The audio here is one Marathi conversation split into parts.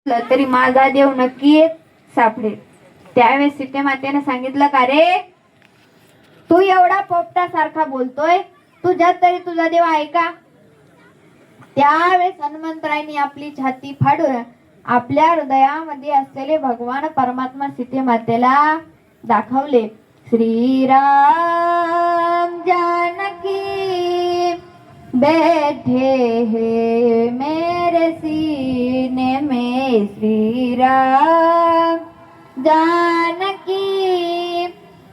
तरी माझा देव नक्कीच सापडेल. त्यावेळेस सीते मातेने सांगितलं, का रे तू एवढा पोपटासारखा बोलतोय, तुझ्यात तरी तुझा देव आहे का? त्यावेळेस हनुमंतरायांनी आपली छाती फाडून आपल्या हृदयामध्ये असलेले भगवान परमात्मा सीते मातेला दाखवले. श्रीराम जानकी बैठे हैं मेरे सीने में, श्री राम जानकी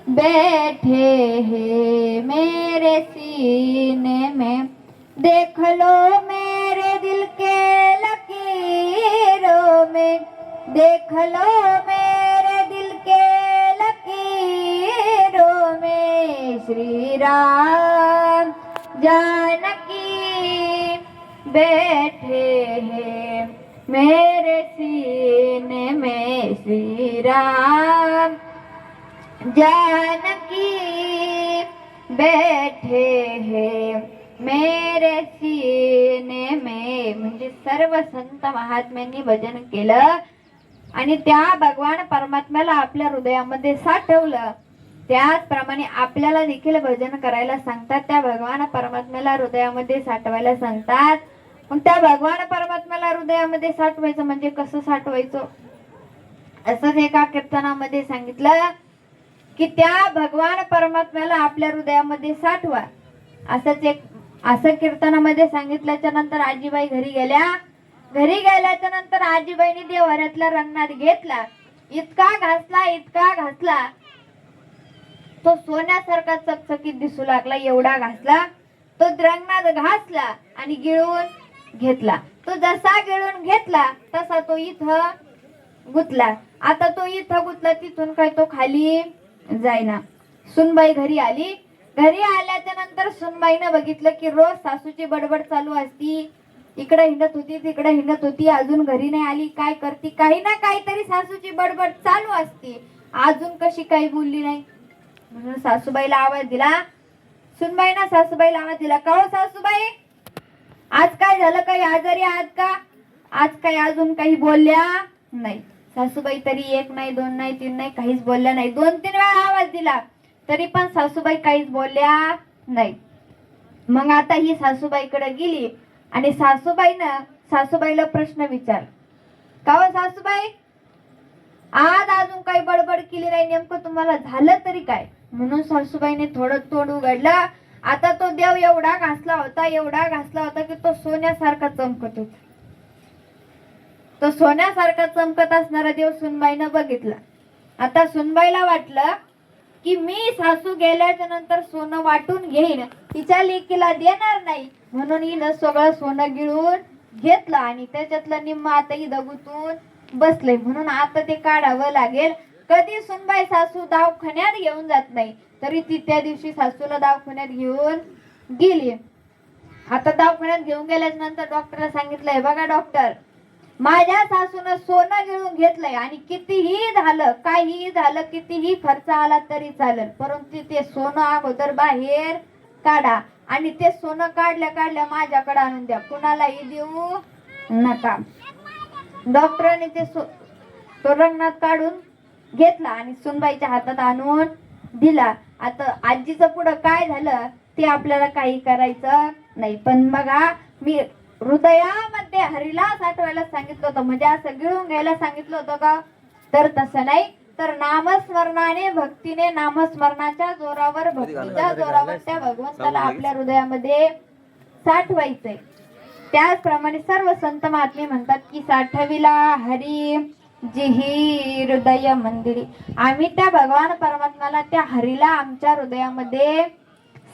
बैठे हैं मेरे सीने में, देख लो मेरे दिल के लकीरों में, देख लो मेरे दिल के लकीरों में, श्री राम जानकी बैठे हैं मेरे सीने में, श्री राम जानकी बैठे हैं मेरे सीने में. म्हणजे सर्व संत महात्म्यांनी भजन केलं आणि त्या भगवान परमात्म्याला आपल्या हृदयामध्ये साठवलं. त्याचप्रमाणे आपल्याला देखील भजन करायला सांगतात, त्या भगवान परमात्म्याला हृदयामध्ये साठवायला सांगतात. मग त्या भगवान परमात्म्याला हृदयामध्ये साठवायचं म्हणजे कसं साठवायचं? असंच एका कीर्तनामध्ये सांगितलं की त्या भगवान परमात्म्याला आपल्या हृदयामध्ये साठवा. असं कीर्तनामध्ये सांगितल्याच्या नंतर आजीबाई घरी गेल्या. घरी गेल्याच्या नंतर आजीबाईने देवाऱ्यातला रंगनाथ घेतला. इतका घासला तो सोन्यासारखा चकचकीत दिसू लागला. एवढा घासला तो रंगनाथ घासला आणि गिळून घेतला. तो जसा गिळून घेतला तसा तो इथं गुतला. आता तो इथं गुतला, तिथून काय तो खाली जाईना. सुनबाई घरी आली. घरी आल्याच्या नंतर सुनबाईनं बघितलं की रोज सासूची बडबड चालू असती. इकडे हिंडत होती, तिकडे हिंडत होती, अजून घरी नाही आली. काय करती? काही ना काहीतरी सासूची बडबड चालू असती. अजून कशी काही बोलली नाही म्हणून सासूबाईला आवाज दिला. सुनबाईनं सासूबाईला आवाज दिला, का हो सासूबाई, आज काय झालं? काही आजारी आहात का? आज काही अजून काही बोलल्या नाही. सासूबाई तरी एक नाही, दोन नाही, तीन नाही, काहीच बोलल्या नाही. 2-3 वेळा आवाज दिला तरी पण सासूबाई काहीच बोलल्या नाही. मग आता ही सासूबाईकडे गेली आणि सासूबाईला प्रश्न विचार, का हो सासूबाई, आज अजून काही बडबड केली नाही, नेमकं तुम्हाला झालं तरी काय? म्हणून सासूबाईने थोडं तोंड उघडलं. आता तो देव एवढा घासला होता की तो सोन्यासारखा चमकत होता. तो सोन्यासारखा चमकत असणारा देव सुनबाईनं बघितला. आता सुनबाईला वाटलं की मी सासू गेल्याच्या नंतर सोनं वाटून घेईन, तिच्या लेकीला देणार नाही. म्हणून हिनं सगळं सोनं गिळून घेतलं आणि त्याच्यातलं निम्म आता ही दगुतून बसले. म्हणून आता ते काढावं लागेल. कधी सुनबाई सासू दवाखान्यात घेऊन जात नाही, तरी ती त्या दिवशी सासूला दवाखान्यात घेऊन गेली. आता दवाखान्यात घेऊन गेल्याच्या नंतर डॉक्टरला सांगितलंय, बघा डॉक्टर, माझ्या सासून सोनं गिळून घेतलंय आणि कितीही झालं, काहीही झालं, कितीही खर्च आला तरी चालेल, परंतु ते सोनं अगोदर बाहेर काढा आणि ते सोनं काढल्या माझ्याकडे आणून द्या, कुणालाही देऊ नका. डॉक्टरांनी तो रंगनाथ काढून घेतला आणि सुनबाईच्या हातात आणून दिला. आता आजीचं पुढं काय झालं ते आपल्याला काही करायचं नाही. पण बघा, मी हृदयामध्ये हरीला साठवायला सांगितलं होतं, म्हणजे असं गिळून घ्यायला सांगितलं होतं का? तर तसं नाही, तर नामस्मरणाने, भक्तीने, नामस्मरणाच्या जोरावर, भक्तीच्या जोरावर त्या भगवंताला आपल्या हृदयामध्ये साठवायचंय. त्याचप्रमाणे सर्व संत महात्मे म्हणतात की साठविला हरी जिही हृदय मंदिरी. आम्ही त्या भगवान परमात्म्याला, त्या हरीला आमच्या हृदयामध्ये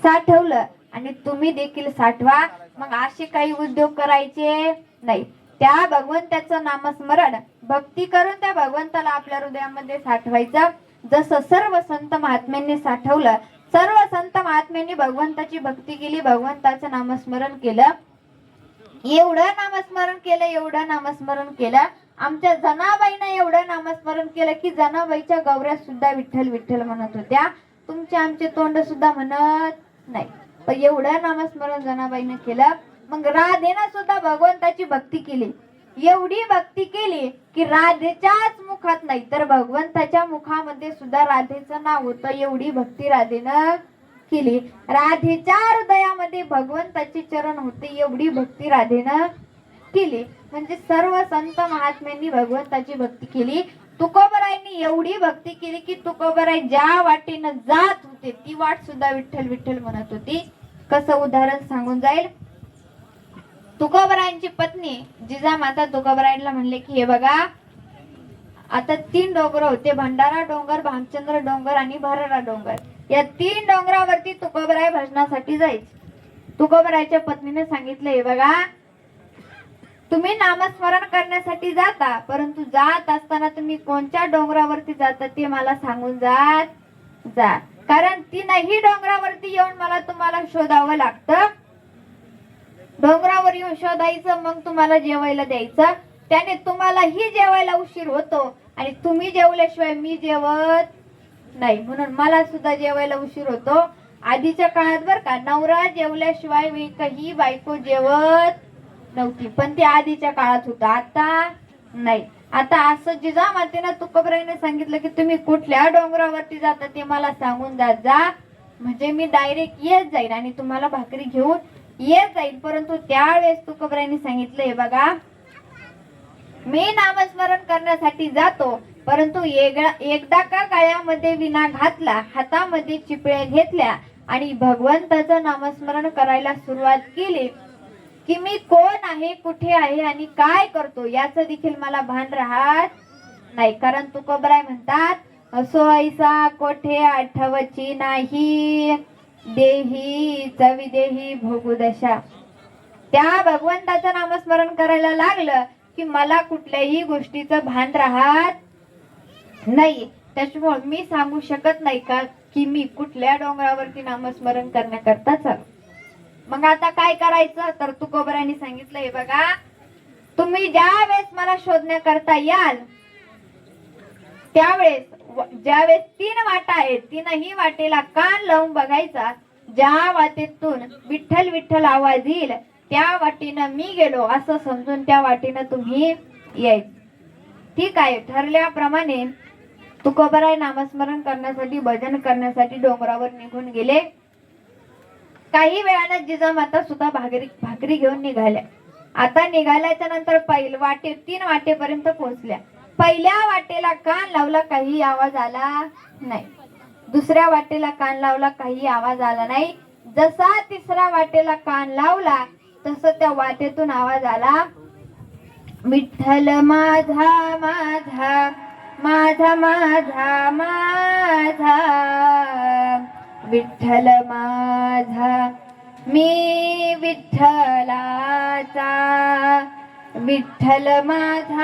साठवलं आणि तुम्ही देखील साठवा. मग असे काही उद्योग करायचे नाही. त्या भगवंताचं नामस्मरण, भक्ती करून त्या भगवंताला आपल्या हृदयामध्ये साठवायचं. जसं सर्व संत महात्म्यांनी साठवलं, सर्व संत महात्म्यांनी भगवंताची भक्ती केली, भगवंताचं नामस्मरण केलं. एवढं नामस्मरण केलं आमच्या जनाबाईनं एवढं नामस्मरण केलं की जनाबाईच्या गौऱ्या सुद्धा विठ्ठल विठ्ठल म्हणत होत्या. तुमचे आमचे तोंड सुद्धा म्हणत नाही, पण एवढं नामस्मरण जनाबाईनं केलं. मग राधेनं सुद्धा भगवंताची भक्ती केली. एवढी भक्ती केली की राधेच्याच मुखात नाही तर भगवंताच्या मुखामध्ये सुद्धा राधेचं नाव होतं. एवढी भक्ती राधेनं केली. राधेच्या हृदयामध्ये भगवंताचे चरण होते. एवढी भक्ती राधेनं केली. म्हणजे सर्व संत महात्म्यांनी भगवंताची भक्ती केली. तुकोबरायांनी एवढी भक्ती केली की तुकोबराय ज्या वाटेनं जात होते ती वाट सुद्धा विठ्ठल विठ्ठल म्हणत होती. कसं उदाहरण सांगून जाईल. तुकोबरायांची पत्नी जिजामाता तुकोबरायांना म्हणले की हे बघा आता 3 डोंगर होते. भंडारा डोंगर, भामचंद्र डोंगर आणि भरारा डोंगर. या 3 डोंगरावरती तुकोबराय भजनासाठी जायचे. तुकोबरायच्या पत्नीने सांगितलं हे बघा तुम्ही नामस्मरण करण्यासाठी जाता परंतु जात असताना तुम्ही कोणत्या डोंगरावरती जाता ते मला सांगून जा. कारण 3ही डोंगरावरती येऊन मला तुम्हाला शोधावं लागतं. डोंगरावर येऊन शोधायचं मग तुम्हाला जेवायला द्यायचं. त्याने तुम्हालाही जेवायला उशीर होतो आणि तुम्ही जेवल्याशिवाय मी जेवत नाही. म्हणून मला सुद्धा जेवायला उशीर होतो. आधीच्या काळात बर का नवरा जेवल्याशिवाय एकही बायको जेवत नव्हती. पण ते आधीच्या काळात होतं. आता नाही. आता असं जिजामातेनं तुकोबरायने सांगितलं की तुम्ही कुठल्या डोंगरावरती जाता ते मला सांगून जा. म्हणजे मी डायरेक्ट येत जाईल आणि तुम्हाला भाकरी घेऊन येत जाईल. परंतु त्यावेळेस तुकोबरायने सांगितलं हे बघा मी नामस्मरण करण्यासाठी जातो परंतु एकदा का गळ्यामध्ये विणा घातला, हातामध्ये चिपळ्या घेतल्या आणि भगवंताचं नामस्मरण करायला सुरुवात केली की मी कोण आहे, कुठे आहे आणि काय करतो याचं देखील मला भान राहत नाही. कारण तुकोबराय म्हणतात असो ऐसा कोठे आठवची नाही, देही चविदेही भोगुदशा. त्या भगवंताचं नामस्मरण करायला लागलं की मला कुठल्याही गोष्टीचं भान राहत नाही. त्याच्यामुळे मी सांगू शकत नाही का की मी कुठल्या डोंगरावरती नामस्मरण करण्याकरता चालू. मग आता काय करायचं तर तुकोबरायांनी सांगितलं हे बघा तुम्ही ज्या वेळेस मला शोधण्याकरता याल त्यावेळेस ज्यावेळेस 3 वाटा आहेत 3ही वाटेला कान लावून बघायचा. ज्या वाटेतून विठ्ठल विठ्ठल आवाज येईल त्या वाटेनं मी गेलो असं समजून त्या वाटेनं तुम्ही यायचं. ठीक आहे. ठरल्याप्रमाणे तुकोबराय नामस्मरण करण्यासाठी भजन करण्यासाठी डोंगरावर निघून गेले. काही वेळानं जिजामाता सुद्धा भाकरी घेऊन निघाल्या. आता निघाल्याच्या नंतर पहिल्या वाटे 3 वाटेपर्यंत पोहोचल्या. पहिल्या वाटेला कान लावला काही आवाज आला नाही. दुसऱ्या वाटेला कान लावला काही आवाज आला नाही. जसा तिसऱ्या वाटेला कान लावला तसं त्या वाटेतून आवाज आला विठ्ठल माझा माझा माझा माझा माझा विठ्ठल माझा मी विठ्ठलाचा विठ्ठल माझा.